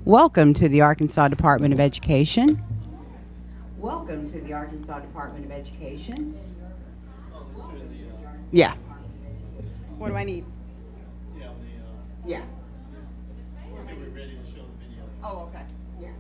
Welcome to the Arkansas Department of Education. Welcome to the Arkansas Department of Education. Yeah. What do I need? Yeah. Oh, okay. Yeah.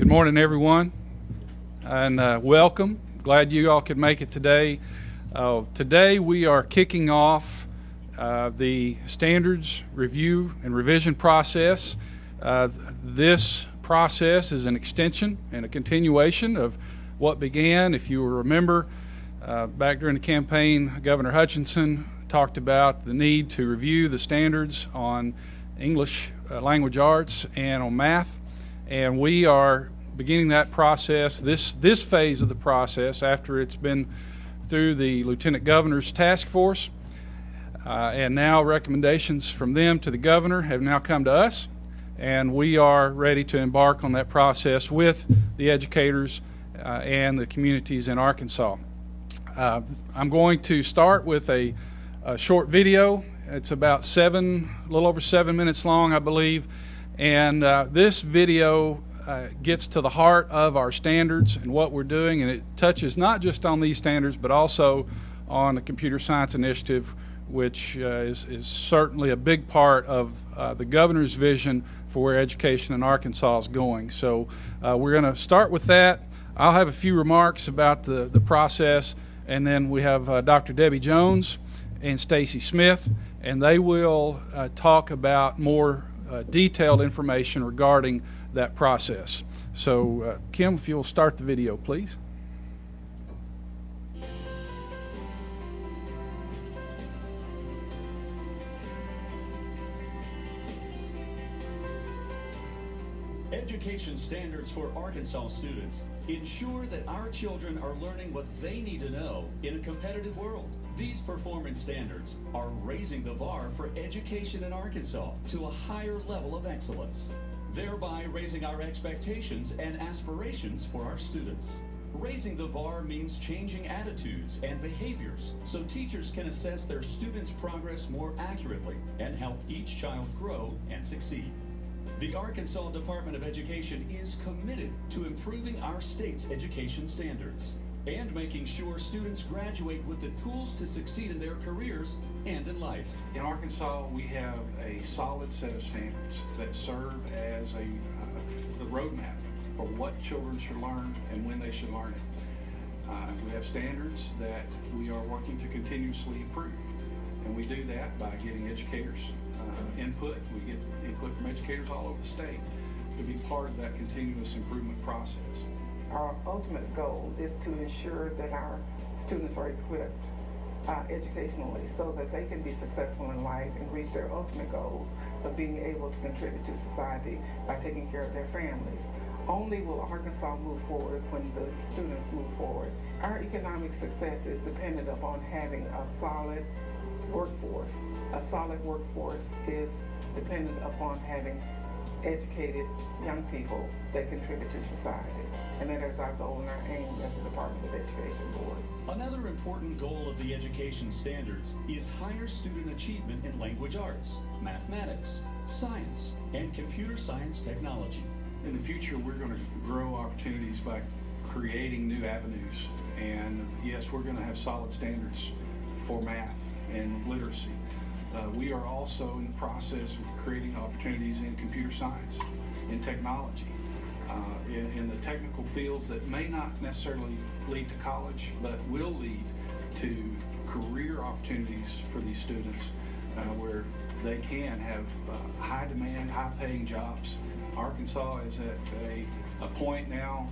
Good morning, everyone, and welcome. Glad you all could make it today. Today we are kicking off the standards review and revision process. This process is an extension and a continuation of what began. If you remember, back during the campaign, Governor Hutchinson talked about the need to review the standards on English language arts and on math. And we are beginning that process, this phase of the process, after it's been through the Lieutenant Governor's task force. And now recommendations from them to the Governor have now come to us. And we are ready to embark on that process with the educators and the communities in Arkansas. I'm going to start with a short video. It's about a little over 7 minutes long, I believe. And this video gets to the heart of our standards and what we're doing, and it touches not just on these standards, but also on the Computer Science Initiative, which is certainly a big part of the Governor's vision for where education in Arkansas is going. So we're going to start with that. I'll have a few remarks about the process, and then we have Dr. Debbie Jones and Stacy Smith, and they will talk about more detailed information regarding that process. So Kim, if you'll start the video, please. Education standards for Arkansas students ensure that our children are learning what they need to know in a competitive world. These performance standards are raising the bar for education in Arkansas to a higher level of excellence, thereby raising our expectations and aspirations for our students. Raising the bar means changing attitudes and behaviors so teachers can assess their students' progress more accurately and help each child grow and succeed. The Arkansas Department of Education is committed to improving our state's education standards and making sure students graduate with the tools to succeed in their careers and in life. In Arkansas, we have a solid set of standards that serve as the roadmap for what children should learn and when they should learn it. We have standards that we are working to continuously improve, and we do that by getting educators input. We get input from educators all over the state to be part of that continuous improvement process. Our ultimate goal is to ensure that our students are equipped educationally so that they can be successful in life and reach their ultimate goals of being able to contribute to society by taking care of their families. Only will Arkansas move forward when the students move forward. Our economic success is dependent upon having a solid workforce. A solid workforce is dependent upon having educated young people that contribute to society. And that is our goal and our aim as a Department of Education Board. Another important goal of the education standards is higher student achievement in language arts, mathematics, science, and computer science technology. In the future, we're going to grow opportunities by creating new avenues. And yes, we're going to have solid standards for math and literacy. We are also in the process of creating opportunities in computer science, in technology, in the technical fields that may not necessarily lead to college, but will lead to career opportunities for these students where they can have high demand, high paying jobs. Arkansas is at a point now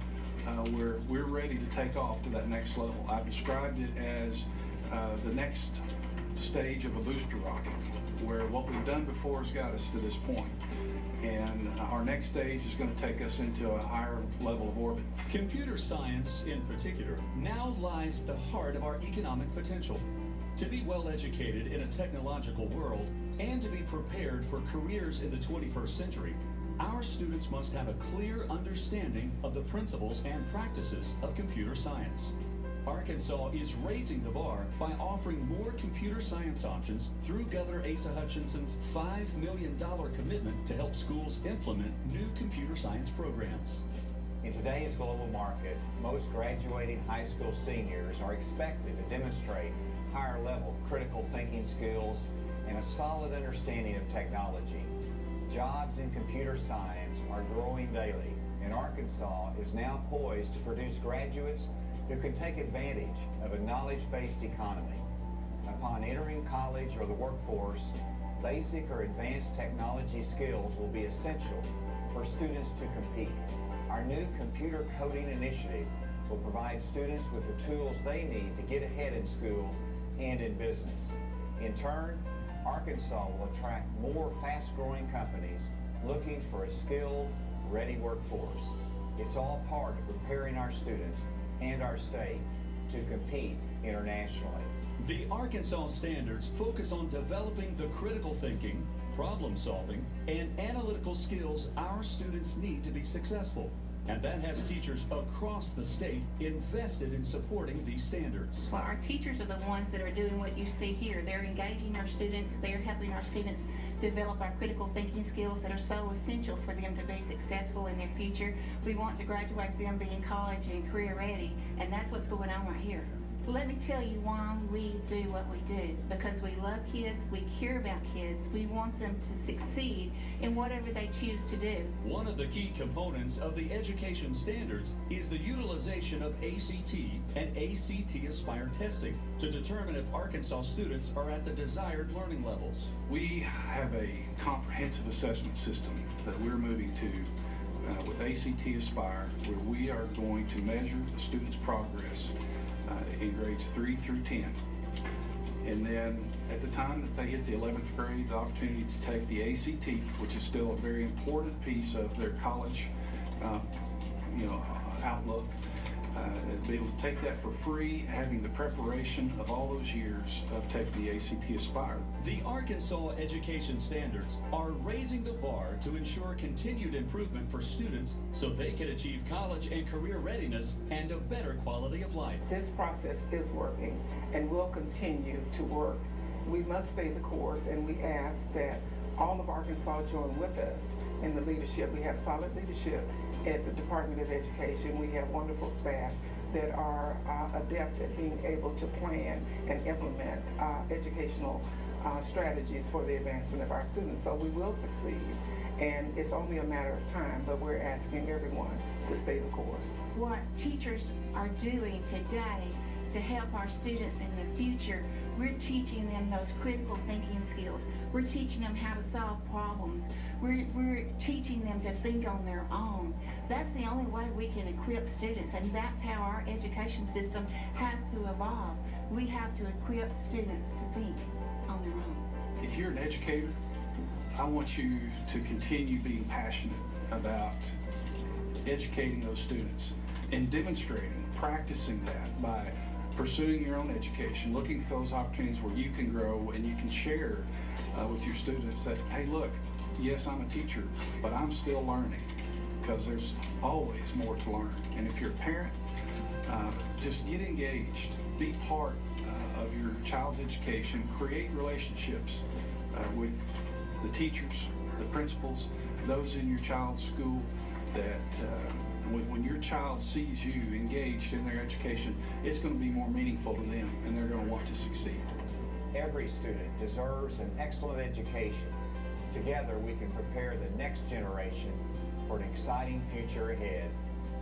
where we're ready to take off to that next level. I've described it as the next stage of a booster rocket, where what we've done before has got us to this point, and our next stage is going to take us into a higher level of orbit. Computer science, in particular, now lies at the heart of our economic potential. To be well educated in a technological world and to be prepared for careers in the 21st century, our students must have a clear understanding of the principles and practices of computer science. Arkansas is raising the bar by offering more computer science options through Governor Asa Hutchinson's $5 million commitment to help schools implement new computer science programs. In today's global market, most graduating high school seniors are expected to demonstrate higher level critical thinking skills and a solid understanding of technology. Jobs in computer science are growing daily, and Arkansas is now poised to produce graduates who can take advantage of a knowledge-based economy. Upon entering college or the workforce, basic or advanced technology skills will be essential for students to compete. Our new computer coding initiative will provide students with the tools they need to get ahead in school and in business. In turn, Arkansas will attract more fast-growing companies looking for a skilled, ready workforce. It's all part of preparing our students and our state to compete internationally. The Arkansas Standards focus on developing the critical thinking, problem solving, and analytical skills our students need to be successful. And that has teachers across the state invested in supporting these standards. Well, our teachers are the ones that are doing what you see here. They're engaging our students. They're helping our students develop our critical thinking skills that are so essential for them to be successful in their future. We want to graduate them being college and career ready, and that's what's going on right here. Let me tell you why we do what we do. Because we love kids, we care about kids, we want them to succeed in whatever they choose to do. One of the key components of the education standards is the utilization of ACT and ACT Aspire testing to determine if Arkansas students are at the desired learning levels. We have a comprehensive assessment system that we're moving to with ACT Aspire, where we are going to measure the students' progress in grades 3 through 10. And then at the time that they hit the 11th grade, the opportunity to take the ACT, which is still a very important piece of their college outlook, be able to take that for free, having the preparation of all those years of taking the ACT Aspire. The Arkansas education standards are raising the bar to ensure continued improvement for students so they can achieve college and career readiness and a better quality of life. This process is working and will continue to work. We must stay the course, and we ask that all of Arkansas join with us in the leadership. We have solid leadership at the Department of Education. We have wonderful staff that are adept at being able to plan and implement educational strategies for the advancement of our students. So we will succeed, and it's only a matter of time, but we're asking everyone to stay the course. What teachers are doing today to help our students in the future, we're teaching them those critical thinking skills. We're teaching them how to solve problems. We're teaching them to think on their own. That's the only way we can equip students, and that's how our education system has to evolve. We have to equip students to think on their own. If you're an educator, I want you to continue being passionate about educating those students and demonstrating, practicing that by pursuing your own education, looking for those opportunities where you can grow and you can share with your students that, hey, look, yes, I'm a teacher, but I'm still learning, because there's always more to learn. And if you're a parent, just get engaged, be part of your child's education, create relationships with the teachers, the principals, those in your child's school, that when your child sees you engaged in their education, it's going to be more meaningful to them, and they're going to want to succeed. Every student deserves an excellent education. Together, we can prepare the next generation for an exciting future ahead,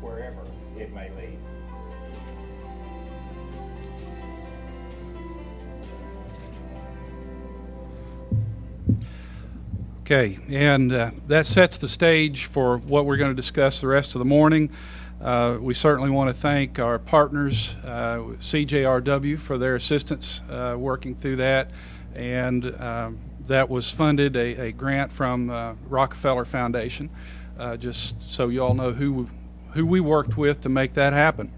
wherever it may lead. Okay, and that sets the stage for what we're going to discuss the rest of the morning. We certainly want to thank our partners, CJRW, for their assistance working through that, and that was funded, a grant from Rockefeller Foundation, just so you all know who we worked with to make that happen.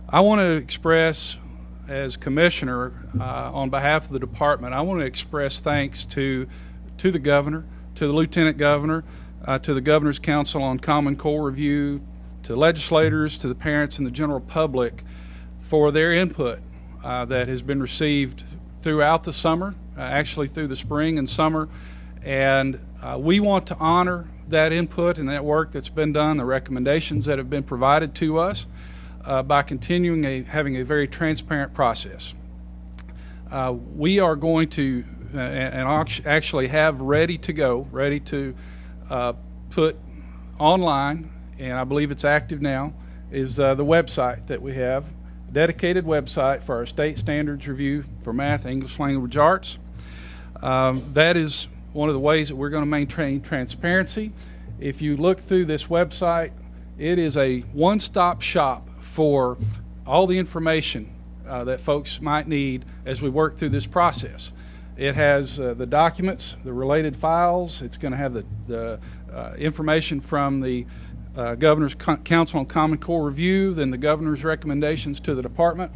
I want to express, as commissioner, on behalf of the department, I want to express thanks to the governor, to the lieutenant governor, to the Governor's Council on Common Core Review, to legislators, to the parents and the general public for their input that has been received throughout the summer, actually through the spring and summer. And we want to honor that input and that work that's been done, the recommendations that have been provided to us by continuing having a very transparent process. We are going to and actually have ready to put online, and I believe it's active now, is the website that we have, a dedicated website for our state standards review for math, English language arts. That is one of the ways that we're going to maintain transparency. If you look through this website, it is a one-stop shop for all the information that folks might need as we work through this process. It has the documents, the related files. It's going to have the information from the Governor's Council on Common Core review, then the Governor's recommendations to the department.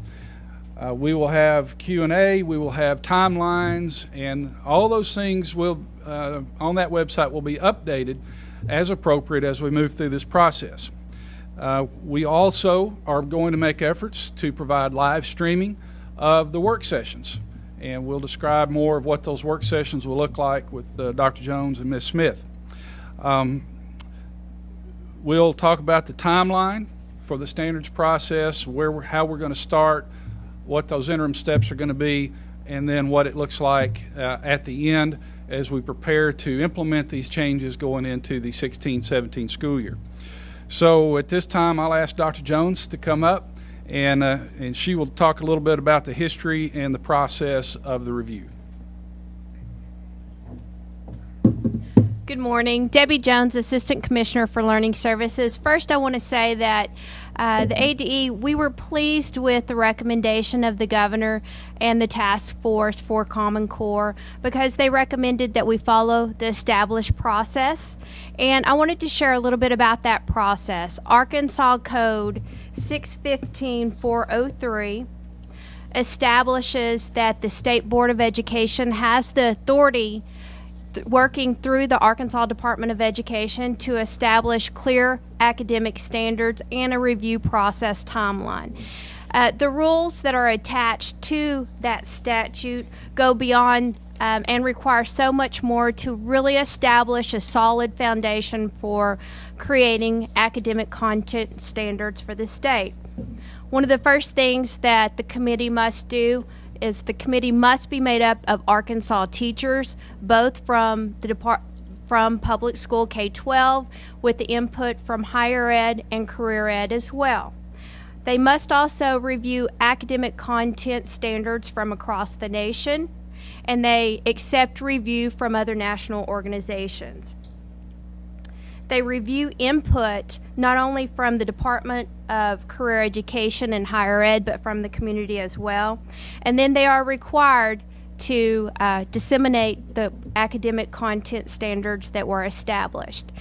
We will have Q&A, we will have timelines, and all those things will on that website will be updated as appropriate as we move through this process. We also are going to make efforts to provide live streaming of the work sessions, and we'll describe more of what those work sessions will look like with Dr. Jones and Ms. Smith. We'll talk about the timeline for the standards process, how we're going to start, what those interim steps are going to be, and then what it looks like at the end as we prepare to implement these changes going into the 16-17 school year. So at this time, I'll ask Dr. Jones to come up, and she will talk a little bit about the history and the process of the review. Good morning. Debbie Jones, Assistant Commissioner for Learning Services. First, I want to say that the ADE, we were pleased with the recommendation of the Governor and the Task Force for Common Core because they recommended that we follow the established process. And I wanted to share a little bit about that process. Arkansas Code 615-403 establishes that the State Board of Education has the authority working through the Arkansas Department of Education to establish clear academic standards and a review process timeline. The rules that are attached to that statute go beyond and require so much more to really establish a solid foundation for creating academic content standards for the state. One of the first things that the committee must do is the committee must be made up of Arkansas teachers, both from the from public school K-12 with the input from higher ed and career ed as well. They must also review academic content standards from across the nation, and they accept review from other national organizations. They review input not only from the Department of Career Education and Higher Ed, but from the community as well. And then they are required to disseminate the academic content standards that were established.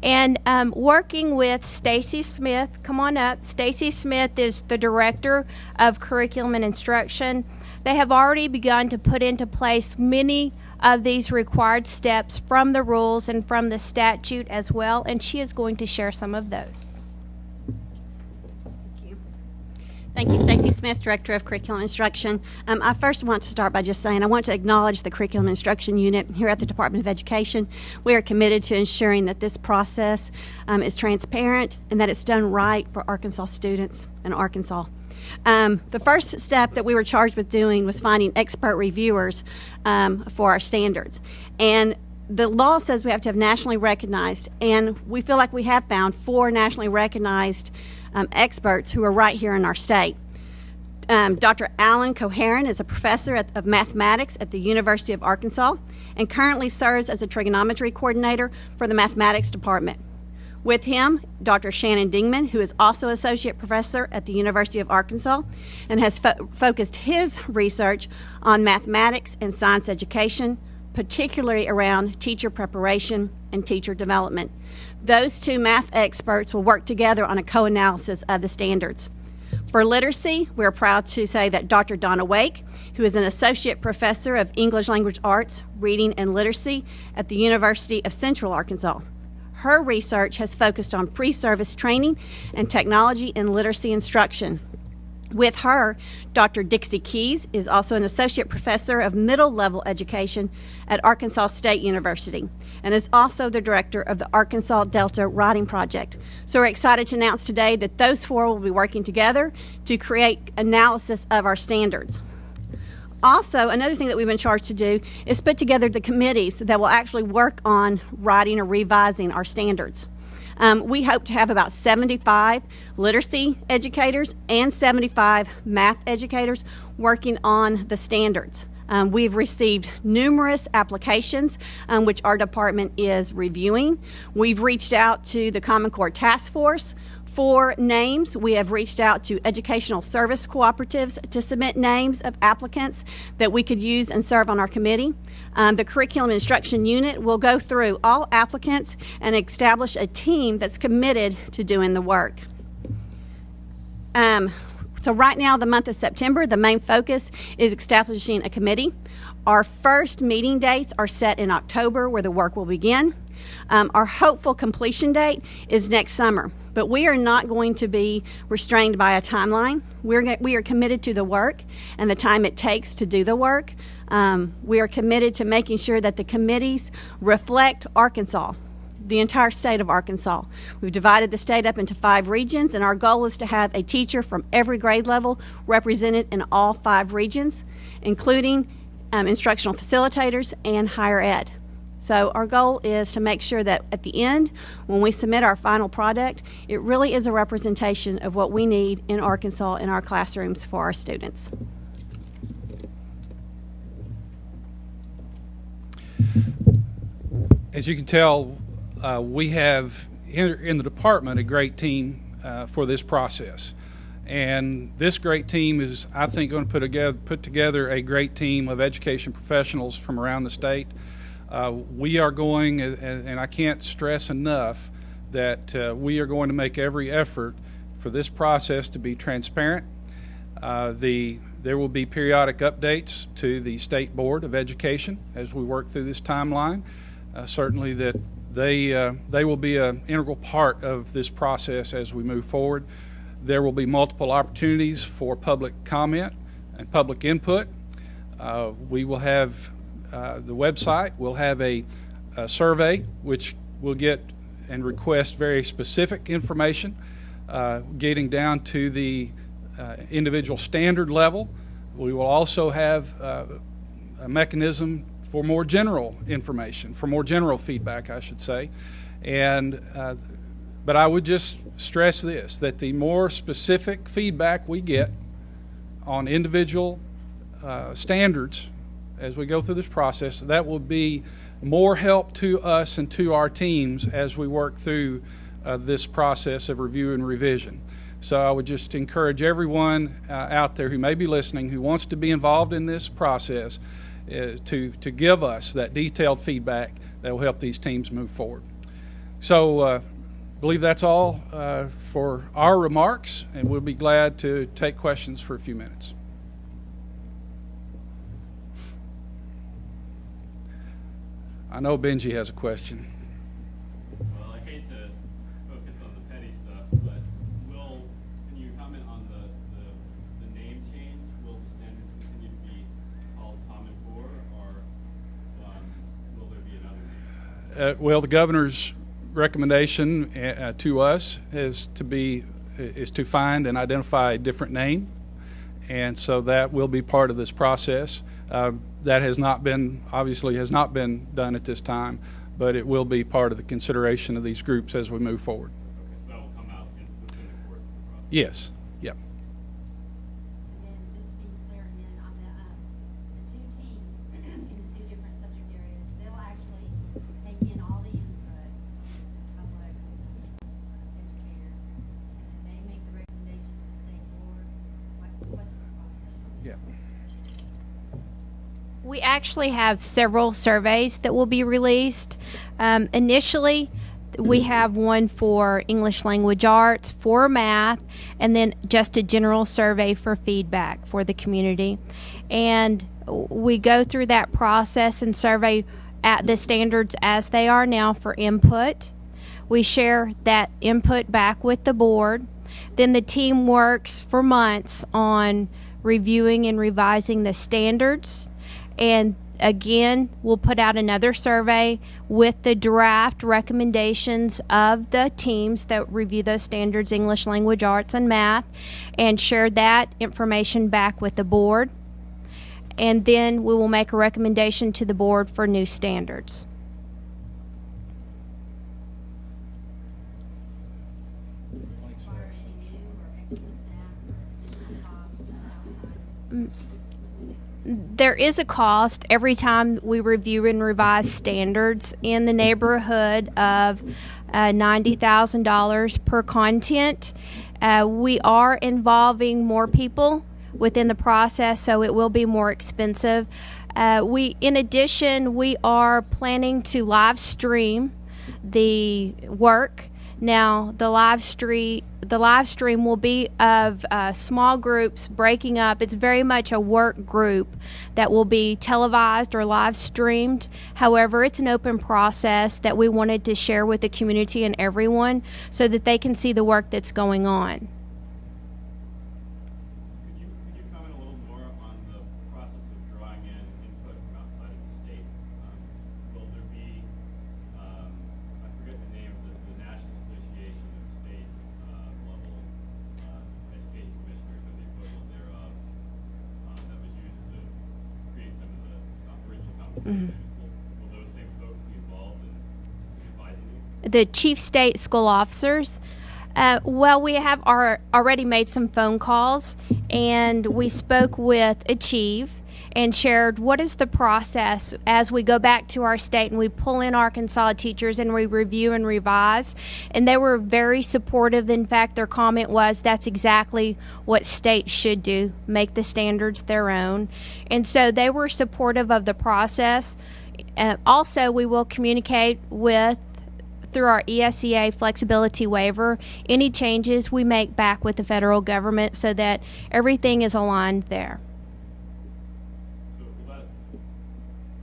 And working with Stacy Smith, come on up. Stacy Smith is the Director of Curriculum and Instruction. They have already begun to put into place many of these required steps from the rules and from the statute as well, and she is going to share some of those. Thank you, Stacy Smith, Director of Curriculum Instruction. I first want to start by just saying I want to acknowledge the Curriculum Instruction Unit here at the Department of Education. We are committed to ensuring that this process is transparent and that it's done right for Arkansas students in Arkansas. The first step that we were charged with doing was finding expert reviewers for our standards. And the law says we have to have nationally recognized, and we feel like we have found 4 nationally recognized experts who are right here in our state. Dr. Alan Coharon is a professor of mathematics at the University of Arkansas and currently serves as a trigonometry coordinator for the mathematics department. With him, Dr. Shannon Dingman, who is also associate professor at the University of Arkansas and has focused his research on mathematics and science education, particularly around teacher preparation and teacher development. Those 2 math experts will work together on a co-analysis of the standards. For literacy, we're proud to say that Dr. Donna Wake, who is an associate professor of English language arts, reading, and literacy at the University of Central Arkansas. Her research has focused on pre-service training and technology in literacy instruction. With her, Dr. Dixie Keys is also an associate professor of middle-level education at Arkansas State University and is also the director of the Arkansas Delta Writing Project. So we're excited to announce today that those 4 will be working together to create analysis of our standards. Also, another thing that we've been charged to do is put together the committees that will actually work on writing or revising our standards. We hope to have about 75 literacy educators and 75 math educators working on the standards. We've received numerous applications, which our department is reviewing. We've reached out to the Common Core Task Force for names. We have reached out to educational service cooperatives to submit names of applicants that we could use and serve on our committee. The Curriculum Instruction Unit will go through all applicants and establish a team that's committed to doing the work. So right now, the month of September, the main focus is establishing a committee. Our first meeting dates are set in October, where the work will begin. Our hopeful completion date is next summer, but we are not going to be restrained by a timeline. We are committed to the work and the time it takes to do the work. We are committed to making sure that the committees reflect Arkansas, the entire state of Arkansas. We've divided the state up into 5 regions, and our goal is to have a teacher from every grade level represented in all 5 regions, including instructional facilitators and higher ed. So our goal is to make sure that at the end, when we submit our final product, it really is a representation of what we need in Arkansas in our classrooms for our students. As you can tell, we have in the department a great team for this process. And this great team is, I think, going to put together a great team of education professionals from around the state. We are going, and I can't stress enough that we are going to make every effort for this process to be transparent. There will be periodic updates to the State Board of Education as we work through this timeline. Certainly that they will be an integral part of this process as we move forward. There will be multiple opportunities for public comment and public input. We will have the website. We'll have a survey which will get and request very specific information, getting down to the individual standard level. We will also have a mechanism for more general information, for more general feedback, I should say. But I would just stress this, that the more specific feedback we get on individual standards as we go through this process, that will be more help to us and to our teams as we work through this process of review and revision. So I would just encourage everyone out there who may be listening, who wants to be involved in this process, to give us that detailed feedback that will help these teams move forward. So I believe that's all for our remarks, and we'll be glad to take questions for a few minutes. I know Benji has a question. Well, I hate to focus on the petty stuff, but can you comment on the name change? Will the standards continue to be called Common Core, or will there be another name? Well, the governor's recommendation to us is to find and identify a different name, and so that will be part of this process. That has not been done at this time, but it will be part of the consideration of these groups as we move forward. Okay, so that will come out within the course of the process? Yes. Yep. And then just to be clear again on the 2 teams in the 2 different subject areas, they'll actually take in all the input of like educators, and they make the recommendation to the state board. What's the process? Yeah. We actually have several surveys that will be released. Initially, we have one for English language arts, for math, and then just a general survey for feedback for the community. And we go through that process and survey at the standards as they are now for input. We share that input back with the board. Then the team works for months on reviewing and revising the standards. And again, we'll put out another survey with the draft recommendations of the teams that review those standards, English language arts and math, and share that information back with the board. and then we will make a recommendation to the board for new standards. Require any new or extra staff or additional costs outside? There is a cost every time we review and revise standards in the neighborhood of $90,000 per content. We are involving more people within the process, so it will be more expensive. In addition, we are planning to live stream the work. Now, the live stream will be of small groups breaking up. It's very much a work group that will be televised or live streamed. However, it's an open process that we wanted to share with the community and everyone so that they can see the work that's going on. Could you comment a little more on the process of drawing in input from outside of the state? Will there be, I forget the name of the National Association of State level education commissioners or the equivalent thereof that was used to create some of the original competition. Will those same folks be involved in advising you? The chief state school officers. Well, we have already made some phone calls, and we spoke with Achieve and shared what is the process as we go back to our state and we pull in Arkansas teachers and we review and revise. And they were very supportive. In fact, their comment was that's exactly what states should do, make the standards their own. And so they were supportive of the process. Also, we will communicate through our ESEA flexibility waiver, any changes we make back with the federal government so that everything is aligned there. So will that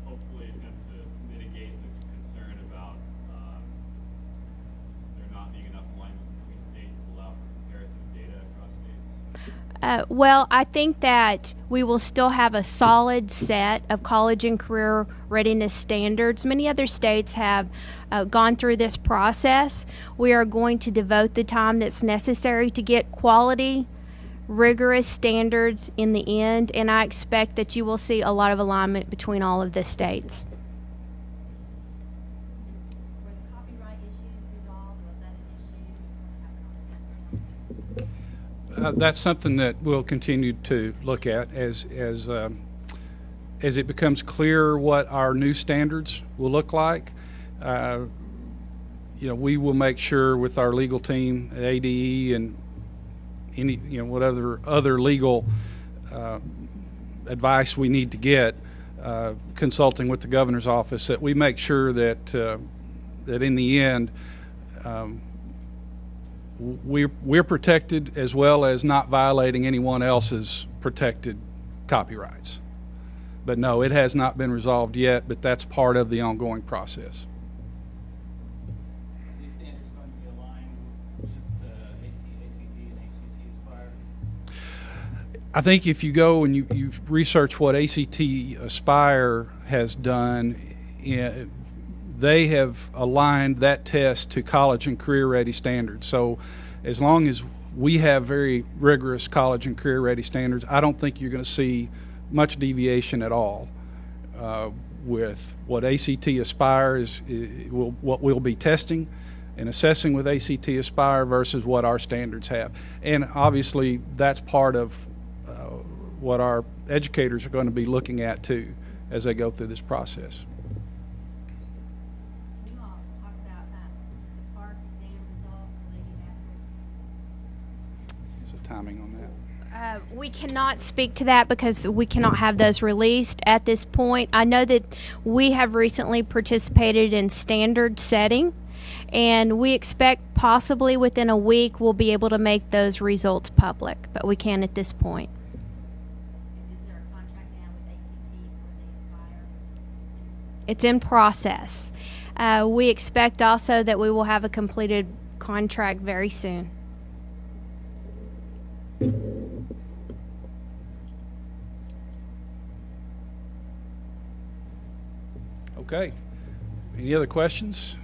hopefully attempt to mitigate the concern about there not being enough alignment between states to allow for comparison of data across states? Well, I think that we will still have a solid set of college and career readiness standards. Many other states have gone through this process. We are going to devote the time that's necessary to get quality, rigorous standards in the end, and I expect that you will see a lot of alignment between all of the states. Were the copyright issues resolved? Was that an issue? That's something that we'll continue to look at as it becomes clear what our new standards will look like. We will make sure with our legal team at ADE and any whatever other legal advice we need to get, consulting with the governor's office, that we make sure that in the end we're protected as well as not violating anyone else's protected copyrights. But no, it has not been resolved yet, but that's part of the ongoing process. Are these standards going to be aligned with ACT and ACT Aspire? I think if you go and you research what ACT Aspire has done, they have aligned that test to college and career ready standards. So as long as we have very rigorous college and career ready standards, I don't think you're going to see much deviation at all with what ACT Aspire what we'll be testing and assessing with ACT Aspire versus what our standards have. And obviously that's part of what our educators are going to be looking at too as they go through this process. Can you all talk about the FARC exam results? Will they be accurate? So timing on that. We cannot speak to that because we cannot have those released at this point. I know that we have recently participated in standard setting, and we expect possibly within a week we'll be able to make those results public, but we can't at this point. And is there a contract now with ACT for the Aspire? It's in process. We expect also that we will have a completed contract very soon. Okay. Any other questions?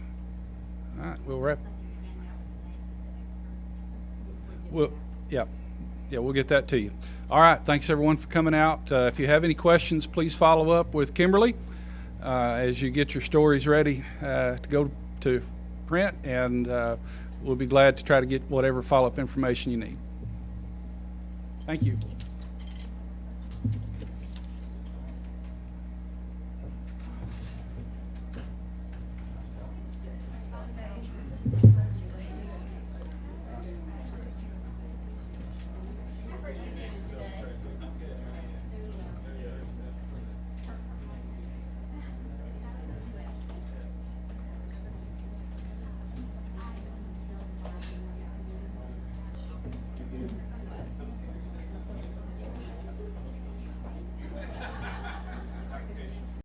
All right, we'll wrap. Something to hand out with the names of the experts? Well, yeah. Yeah, we'll get that to you. All right, thanks everyone for coming out. If you have any questions, please follow up with Kimberly as you get your stories ready to go to print, and we'll be glad to try to get whatever follow-up information you need. Thank you.